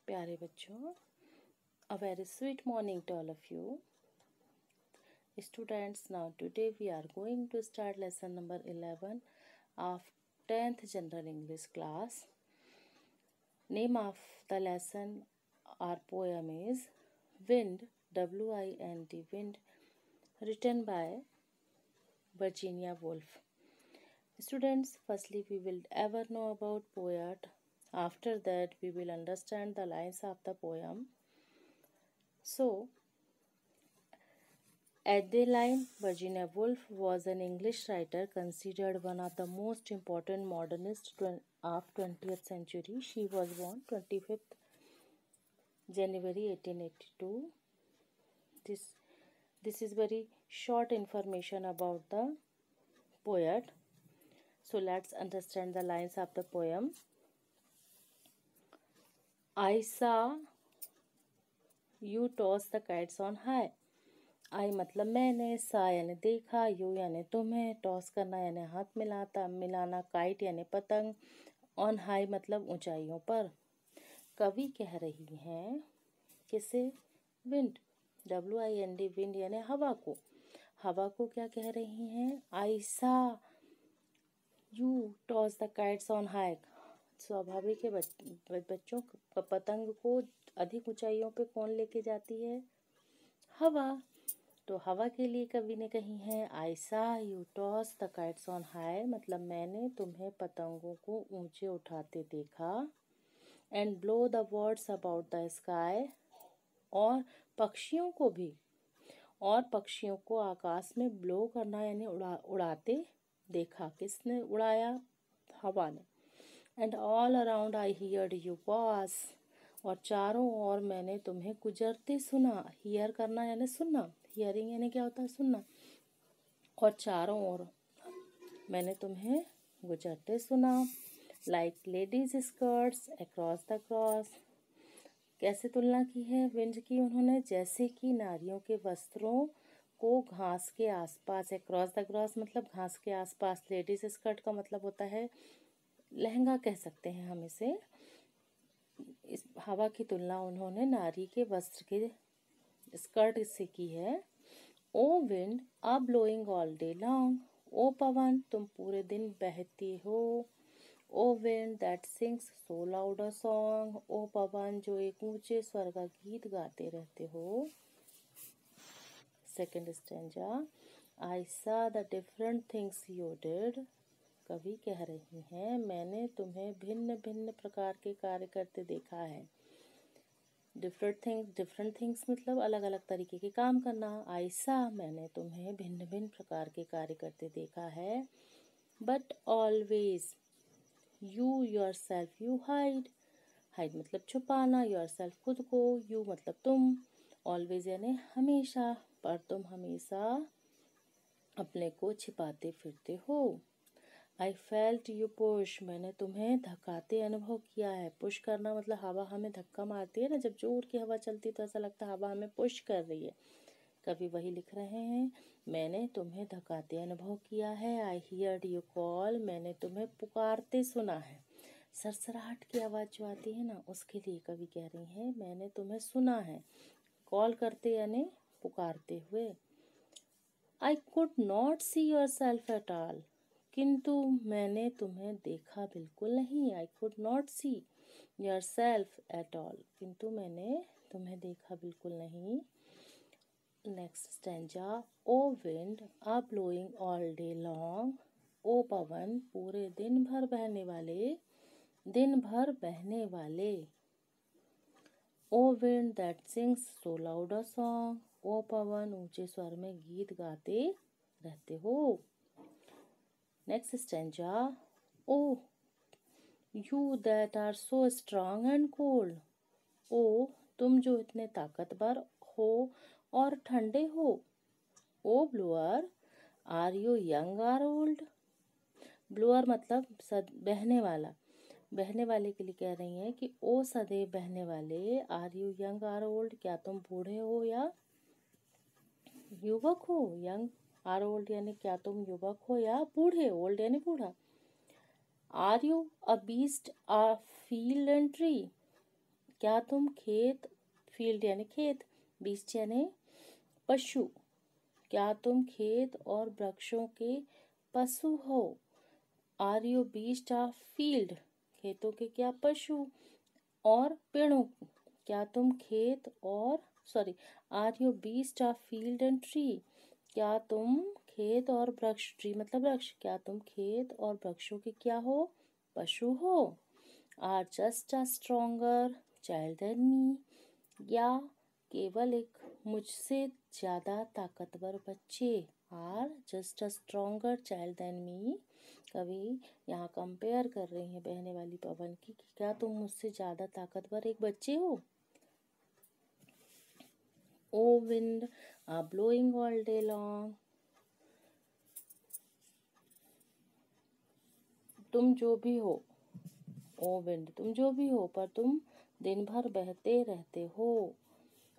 प्यारे बच्चों, a very sweet morning to all of you. Students, now today we are going to start lesson number 11 of 10th General English class. Name of the lesson or poem is Wind, W-I-N-D, Wind, written by Virginia Woolf. Students, firstly we will ever know about poet. After that we will understand the lines of the poem. So, Adeline Virginia Woolf was an English writer considered one of the most important modernists of 20th century. She was born 25th January 1882. This is very short information about the poet. So let's understand the lines of the poem. I saw you toss the kites on high. आई मतलब मैंने, सा यानी देखा, you यानी तुम्हें, toss करना यानी हाथ मिलाना, काइट यानी पतंग, ऑन हाई मतलब ऊंचाइयों पर। कवि कह रही हैं किसे? विंड, WIND, विंड यानी हवा को। हवा को क्या कह रही हैं? आई सा you toss the kites on high. स्वाभाविक है बच्चों, पतंग को अधिक ऊंचाइयों पे कौन लेके जाती है? हवा। तो हवा के लिए कवि ने कही है आई सा you toss the kites on high, मतलब मैंने तुम्हें पतंगों को ऊंचे उठाते देखा। And blow the words about the sky, और पक्षियों को भी, और पक्षियों को आकाश में ब्लो करना यानी उड़ाते देखा। किसने उड़ाया? हवा ने। And all around I heard you pass, और चारों ओर मैंने तुम्हें गुजरते सुना। हियर करना यानी सुनना, हियरिंग यानी क्या होता है? सुनना। और चारों ओर मैंने तुम्हें गुजरते सुना। Like ladies skirts across the cross, कैसे तुलना की है विंड की उन्होंने? जैसे कि नारियों के वस्त्रों को घास के आसपास। अक्रॉस द क्रॉस मतलब घास के आसपास। लेडीज स्कर्ट का मतलब होता है लहंगा, कह सकते हैं हम इसे। इस हवा की तुलना उन्होंने नारी के वस्त्र के स्कर्ट से की है। O wind a blowing all day long, ओ पवन तुम पूरे दिन बहती हो। O wind that sings so loud a song, ओ पवन जो एक ऊंचे स्वर का गीत गाते रहते हो। सेकेंड स्टैंजा, आई सा the different things you did. कवि कह रही हैं मैंने तुम्हें भिन्न भिन्न प्रकार के कार्य करते देखा है। डिफरेंट थिंग्स मतलब अलग अलग तरीके के काम करना। आई सा मैंने तुम्हें भिन्न भिन्न प्रकार के कार्य करते देखा है। But always you your self you hide, hide मतलब छुपाना, योर सेल्फ खुद को, यू मतलब तुम, ऑलवेज यानी हमेशा, पर तुम हमेशा अपने को छिपाते फिरते हो। आई फेल्ट यू पुश, मैंने तुम्हें धक्काते अनुभव किया है। पुश करना मतलब हवा हमें धक्का मारती है ना, जब जोर की हवा चलती है तो ऐसा लगता है हवा हमें पुश कर रही है। कवि वही लिख रहे हैं, मैंने तुम्हें धक्काते अनुभव किया है। आई हियर्ड यू कॉल, मैंने तुम्हें पुकारते सुना है। सरसराहट की आवाज़ जो आती है ना, उसके लिए कवि कह रही हैं मैंने तुम्हें सुना है। कॉल करते यानी पुकारते हुए। I could not see yourself at all, किंतु मैंने तुम्हें देखा बिल्कुल नहीं। I could not see yourself at all, किंतु मैंने तुम्हें देखा बिल्कुल नहीं। Next stanza, O wind a blowing all day long, ओ पवन पूरे दिन भर बहने वाले, दिन भर बहने वाले। O wind that sings so loud a song, ओ पवन ऊंचे स्वर में गीत गाते रहते हो। Next stanza, O you that are so strong and cold, ओ तुम जो इतने ताकतवर हो और ठंडे हो। O blower are you young or old, blower मतलब बहने वाला। बहने वाले के लिए कह रही हैं कि ओ सदैव बहने वाले, are you young or old, क्या तुम बूढ़े हो या युवक हो। यंग आर ओल्ड यानी क्या तुम युवक हो या बूढ़े, ओल्ड यानी बूढ़ा। Are you a beast a field and tree, क्या तुम खेत, फील्ड यानी खेत, बीस्ट यानी पशु, क्या तुम खेत और वृक्षों के पशु हो। Are you beast of field, खेतों के क्या पशु और पेड़ों, क्या तुम खेत और sorry are you beast of field and tree, क्या तुम खेत और वृक्ष, ट्री मतलब वृक्ष, क्या तुम खेत और वृक्षों के क्या हो, पशु हो। Are just a stronger child than me, या केवल एक मुझसे ज़्यादा ताकतवर बच्चे। Are just a stronger child than me, कभी यहाँ कंपेयर कर रही हैं बहने वाली पवन की कि क्या तुम मुझसे ज़्यादा ताकतवर एक बच्चे हो। O wind a blowing all day long, तुम जो भी हो, ओ विंड तुम जो भी हो, पर तुम दिन भर बहते रहते हो।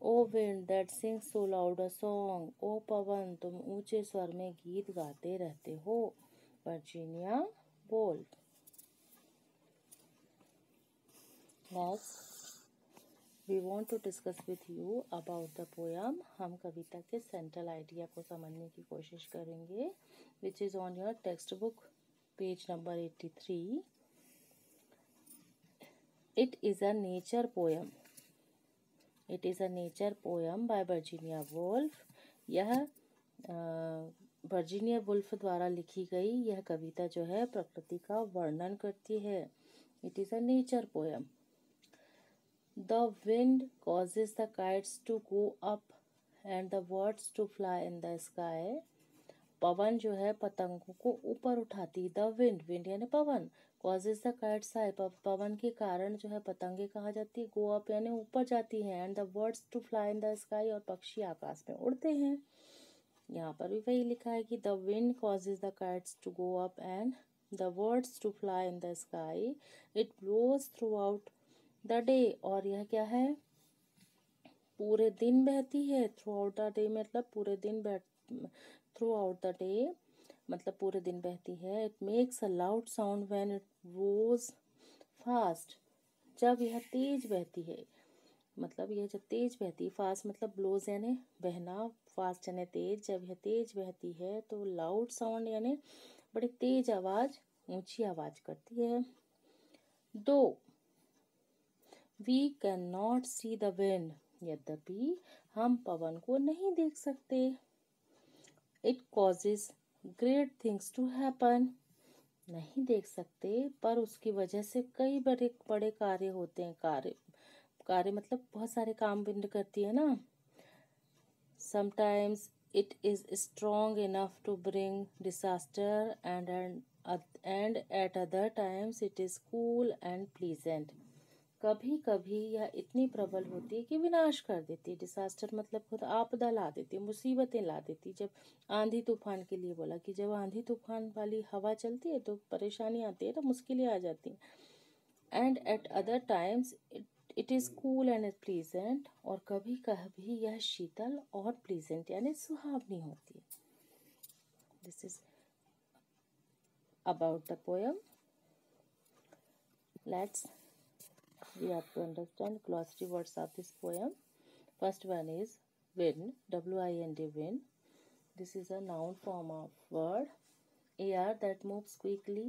O wind that sings so loud a song, ओ पवन तुम ऊंचे स्वर में गीत गाते रहते हो। Virginia Woolf. Next we want to discuss with you about the poem, हम कविता के सेंट्रल आइडिया को समझने की कोशिश करेंगे, which is on your text book page number 83। It is a nature poem, it is a nature poem by Virginia Woolf. यह Virginia Woolf द्वारा लिखी गई यह कविता जो है प्रकृति का वर्णन करती है। It is a nature poem. The wind causes the kites to go up and the birds to fly in the sky, पवन जो है पतंगों को ऊपर उठाती, द विंड, विंड यानी पवन, कॉजेज द काइट्स आई, पवन के कारण जो है पतंगे कहाँ जाती है, गो अप यानी ऊपर जाती हैं, and the birds to fly in the sky, और पक्षी आकाश में उड़ते हैं। यहाँ पर भी वही लिखा है कि the wind causes the kites to go up and the birds to fly in the sky, it blows throughout the day, और यह क्या है, पूरे दिन बहती है। थ्रू आउट द डे मतलब पूरे दिन थ्रू आउट द डे मतलब पूरे दिन बहती है। It makes a loud sound when it blows fast, जब यह तेज बहती है, मतलब यह जब तेज बहती है, फास्ट मतलब ब्लोज यानी बहना, फास्ट यानी तेज, जब यह तेज बहती है तो लाउड साउंड यानी बड़ी तेज आवाज, ऊंची आवाज करती है। Though we can not see the wind, यद्यपि हम पवन को नहीं देख सकते। It causes great things to happen, नहीं देख सकते पर उसकी वजह से कई बड़े बड़े कार्य होते हैं। कार्य कार्य मतलब बहुत सारे काम विंड करती है ना। Sometimes it is strong enough to bring disaster and at other times it is cool and pleasant, कभी कभी यह इतनी प्रबल होती है कि विनाश कर देती है। डिसास्टर मतलब खुद आपदा ला देती है, मुसीबतें ला देती है। जब आंधी तूफान के लिए बोला कि जब आंधी तूफान वाली हवा चलती है तो परेशानी आती है, तो मुश्किलें आ जाती हैं। And at other times it is cool and pleasant, और कभी कभी यह शीतल और प्लीजेंट यानी सुहावनी होती है। This is about the poem. Let's we have to understand glossary words of this poem. First one is wind, W-I-N-D, wind. This is a noun form of word. Air that moves quickly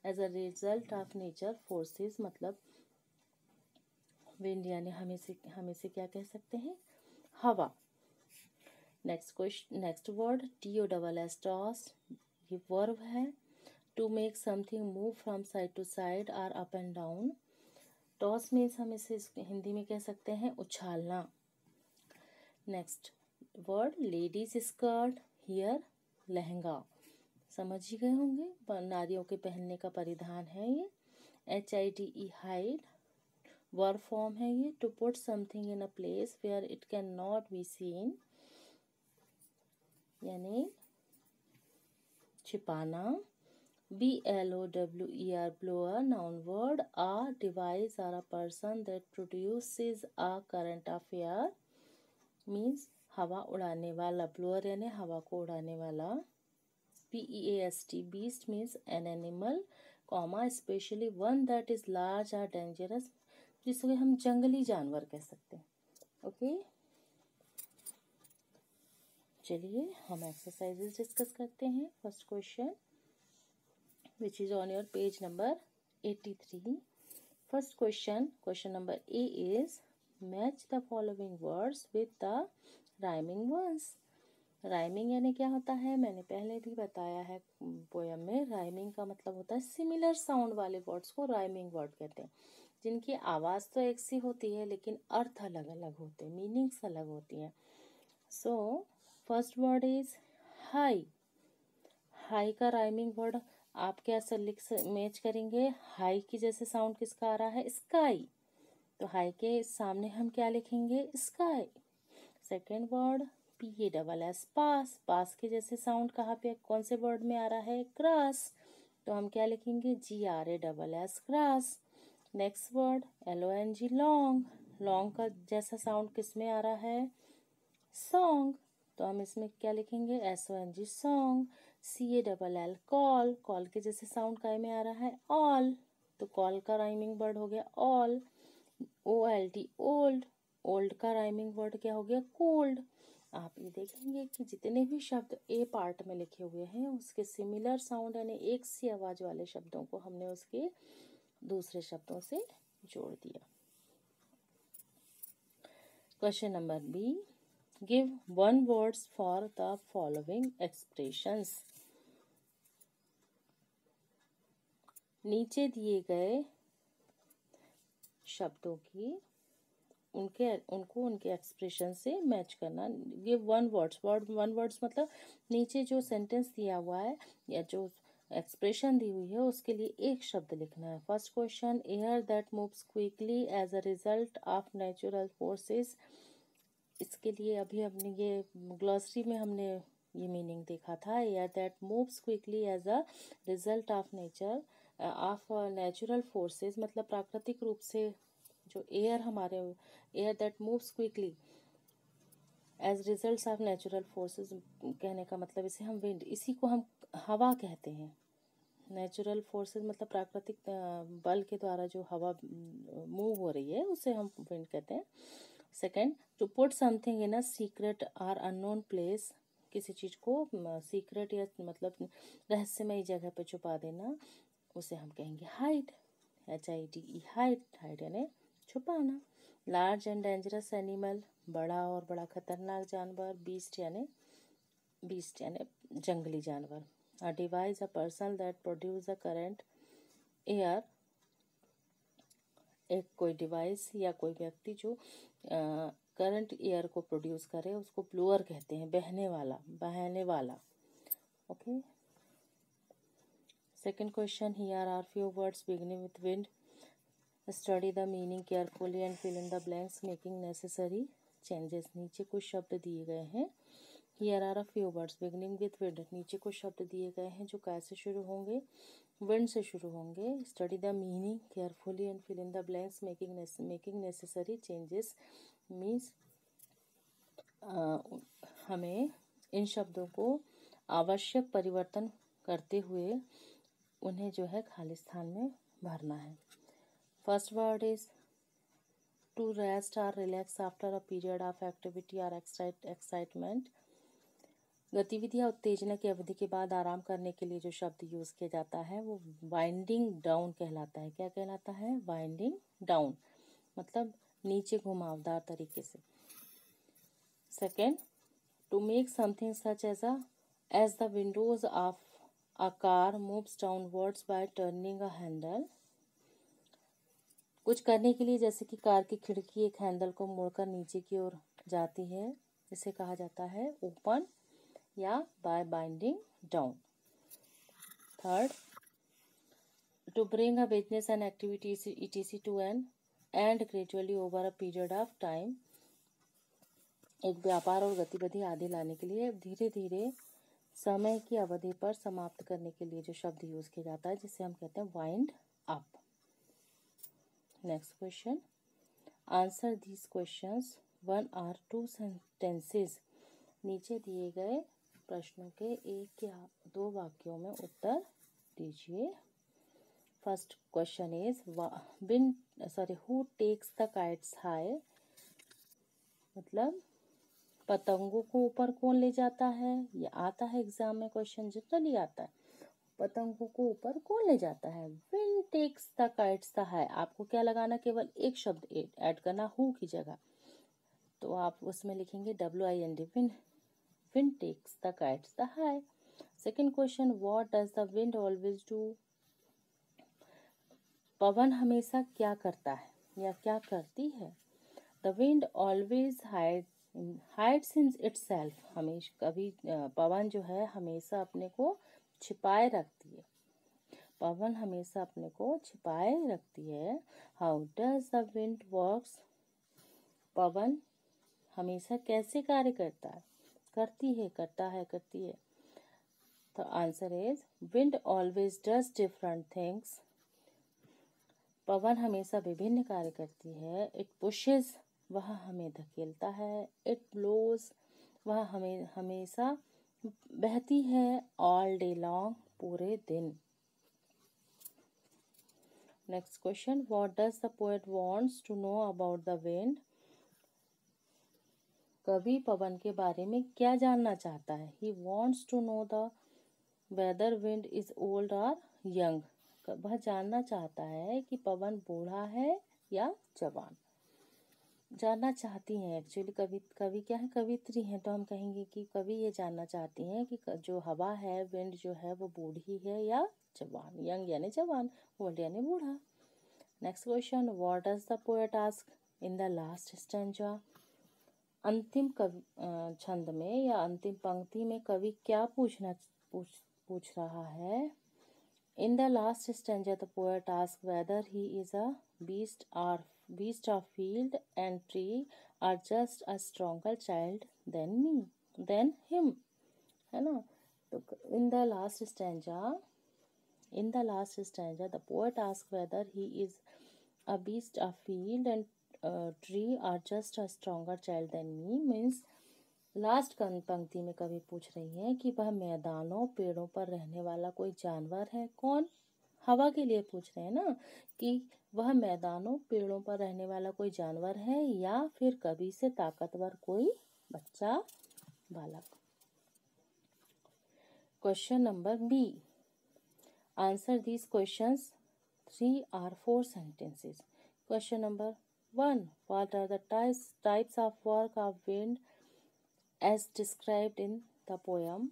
as a result of nature forces, मतलब wind यानी हमें से क्या कह सकते हैं, हवा। Next question, next word TOSS, toss, ये वर्ब है। To make something move from side to side और up and down, toss means हम इसे हिंदी में कह सकते हैं उछालना। Next word ladies skirt, here lehenga, समझ ही गए होंगे, नारियों के पहनने का परिधान है ये। HIDE हाइड, वर्ब फॉर्म है ये। To put something in a place where it can not be seen, यानी छिपाना। BLOWER, blower, noun word. A device or a person that produces a current of air, means हवा उड़ाने वाला, blower यानी हवा को उड़ाने वाला। BEAST, beast means an animal, comma especially one that is large or dangerous, जिसको हम जंगली जानवर कह सकते हैं। ओके, चलिए हम एक्सरसाइजेस डिस्कस करते हैं। First question which is on your page number 83। First question number A is match the following words with the rhyming ones. Rhyming यानी क्या होता है, मैंने पहले भी बताया है पोयम में। राइमिंग का मतलब होता है सिमिलर साउंड वाले वर्ड्स को राइमिंग वर्ड कहते हैं, जिनकी आवाज़ तो एक सी होती है लेकिन अर्थ अलग अलग होते हैं, मीनिंग्स अलग होती हैं। So first word is high. High का राइमिंग वर्ड आप क्या मैच करेंगे, हाई की जैसे साउंड किसका आ रहा है, स्काई। तो हाई के सामने हम क्या लिखेंगे, स्काई। सेकेंड वर्ड PASS, पास। पास के जैसे साउंड कहाँ पे, कौन से वर्ड में आ रहा है, क्रॉस। तो हम क्या लिखेंगे, GRASS, cross. Next word LONG, long. Long का जैसा साउंड किस में आ रहा है, सॉन्ग। तो हम इसमें क्या लिखेंगे, SONG, song. CALL, call. Call के जैसे साउंड काय में आ रहा है, ऑल। तो कॉल का राइमिंग वर्ड हो गया ऑल। OLD, old. ओल्ड का राइमिंग वर्ड क्या हो गया, कोल्ड। आप ये देखेंगे कि जितने भी शब्द ए पार्ट में लिखे हुए हैं उसके सिमिलर साउंड यानी एक सी आवाज वाले शब्दों को हमने उसके दूसरे शब्दों से जोड़ दिया। Question number B, give one words for the following expressions. नीचे दिए गए शब्दों की उनके एक्सप्रेशन से मैच करना। गिव वन वर्ड्स मतलब नीचे जो सेंटेंस दिया हुआ है या जो एक्सप्रेशन दी हुई है उसके लिए एक शब्द लिखना है। First question, air that moves quickly as a result of natural forces. इसके लिए अभी हमने ये ग्लॉसरी में हमने ये मीनिंग देखा था, air that moves quickly as a result of natural forces मतलब प्राकृतिक रूप से जो air that moves quickly as results of natural forces कहने का मतलब इसे हम विंड, इसी को हम हवा कहते हैं। नेचुरल फोर्सेस मतलब प्राकृतिक बल के द्वारा जो हवा मूव हो रही है उसे हम विंड कहते हैं। Second, to put something in a secret और अननोन प्लेस, किसी चीज़ को सीक्रेट या मतलब रहस्यमयी जगह पर छुपा देना, उसे हम कहेंगे हाइड, HIDE, हाइड यानी छुपाना। लार्ज एंड डेंजरस एनिमल, बड़ा और बड़ा खतरनाक जानवर। बीस्ट यानी जंगली जानवर। A device, a person that produce a current air, एक कोई डिवाइस या कोई व्यक्ति जो करंट एयर को प्रोड्यूस करे उसको ब्लोअर कहते हैं, बहने वाला। Okay. Second question, here are few words beginning with wind, study the meaning carefully and fill in the blanks making necessary changes. नीचे कुछ शब्द दिए गए हैं, here are a few words beginning with wind, नीचे कुछ शब्द दिए गए हैं जो कैसे शुरू होंगे, विंड से शुरू होंगे। Study the meaning carefully and fill in the blanks making necessary changes means हमें इन शब्दों को आवश्यक परिवर्तन करते हुए उन्हें जो है खाली स्थान में भरना है। First word is to rest और relax after a period of activity और एक्साइटमेंट। गतिविधि या उत्तेजना की अवधि के बाद आराम करने के लिए जो शब्द यूज़ किया जाता है वो वाइंडिंग डाउन कहलाता है। क्या कहलाता है, वाइंडिंग डाउन मतलब नीचे घुमावदार तरीके से। Second, to make something such as the windows of a car moves downwards by turning a handle. कुछ करने के लिए जैसे कि कार की खिड़की एक हैंडल को मोड़कर नीचे की ओर जाती है, इसे कहा जाता है ओपन या by winding down. Third, to bring a business and activity ETC to an end gradually over a period of time. एक व्यापार और गतिविधि आदि लाने के लिए धीरे धीरे समय की अवधि पर समाप्त करने के लिए जो शब्द यूज किया जाता है जिसे हम कहते हैं wind up. Next question, answer these questions 1 और 2 सेंटेंसेस। नीचे दिए गए प्रश्नों के 1 या 2 वाक्यों में उत्तर दीजिए। First question is who takes the kites high, मतलब पतंगों को ऊपर कौन ले जाता है। ये आता है एग्जाम में, क्वेश्चन जनरली आता है, पतंगों को ऊपर कौन ले जाता है। Wind takes the kites the high, आपको क्या लगाना, केवल एक शब्द ऐड करना हु की जगह, तो आप उसमें लिखेंगे WIND, wind, wind takes the kites the high. Second question, what does the wind always do, पवन हमेशा क्या करता है या क्या करती है। The wind always hides in itself, हमेशा कभी पवन जो है हमेशा अपने को छिपाए रखती है, पवन हमेशा अपने को छिपाए रखती है। How does the wind works, पवन हमेशा कैसे कार्य करता है, करती है, करता है, करती है। तो answer is wind always does different things, पवन हमेशा विभिन्न कार्य करती है। इट पुशेस, वह हमें धकेलता है। इट ब्लोज, वह हमें हमेशा बहती है। ऑल डे लॉन्ग, पूरे दिन। Next question, what does the poet wants to know about the wind, कवि पवन के बारे में क्या जानना चाहता है। He wants to know the whether wind is old और यंग, वह जानना चाहता है कि पवन बूढ़ा है या जवान, जानना चाहती हैं। एक्चुअली कवि क्या है, कवित्री हैं, तो हम कहेंगे कि कवि ये जानना चाहती हैं कि जो हवा है, विंड जो है, वो बूढ़ी है या जवान। यंग यानी जवान, ओल्ड यानी बूढ़ा। Next question, what does the poet ask in the last stanza, अंतिम छंद में या अंतिम पंक्ति में कवि क्या पूछ रहा है। In the last stanza, the poet asks whether he is a beast of field and tree, or just a stronger child than him, है ना। तो in the last stanza, the poet asks whether he is a beast of field and tree, or just a stronger child than me, means last पंक्ति में कवि पूछ रही है कि वह मैदानों पेड़ों पर रहने वाला कोई जानवर है। कौन, हवा के लिए पूछ रहे हैं ना, कि वह मैदानों पेड़ों पर रहने वाला कोई जानवर है या फिर कवि से ताकतवर कोई बच्चा, बालक। Question number B, answer these questions 3 or 4 sentences. Question number 1, what are the types of work of wind as described in the poem,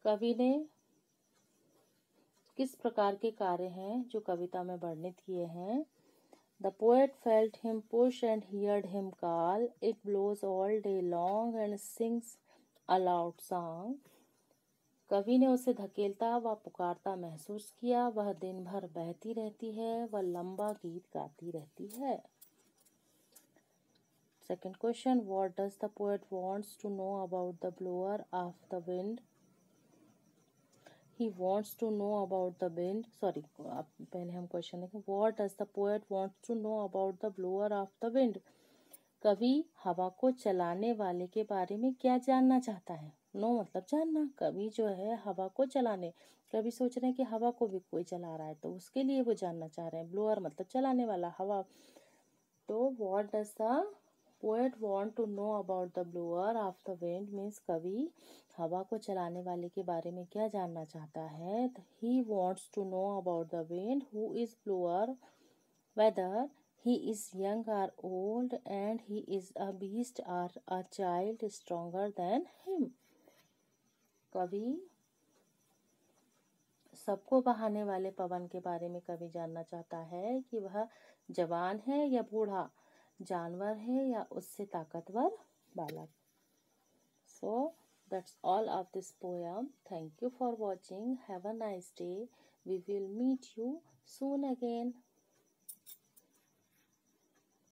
कवि ने किस प्रकार के कार्य हैं जो कविता में वर्णित किए हैं। The poet felt him push and heard him call. It blows all day long and sings a loud song. कवि ने उसे धकेलता व पुकारता महसूस किया, वह दिन भर बहती रहती है, वह लंबा गीत गाती रहती है। Second question, what does the poet wants to know about the blower of the wind? He wants to know about the wind. Sorry, पहले हम क्वेश्चन देखें। What does the poet wants to know about the blower of the wind? कवि हवा को चलाने वाले के बारे में क्या जानना चाहता है। नो मतलब जानना, कवि जो है हवा को चलाने, कवि सोच रहे हैं कि हवा को भी कोई चला रहा है, तो उसके लिए वो जानना चाह रहे हैं। ब्लोअर मतलब चलाने वाला, हवा। तो what does the poet want to know about the blower of the wind means कवि हवा को चलाने वाले के बारे में क्या जानना चाहता है। he wants to know about the wind who is blower, whether he is young or old, and he is a beast or a child stronger than him. कवि सबको बहाने वाले पवन के बारे में कवि जानना चाहता है कि वह जवान है या बूढ़ा, जानवर है या उससे ताकतवर बालक। So that's all of this poem. Thank you for watching. Have a nice day. We will meet you soon again.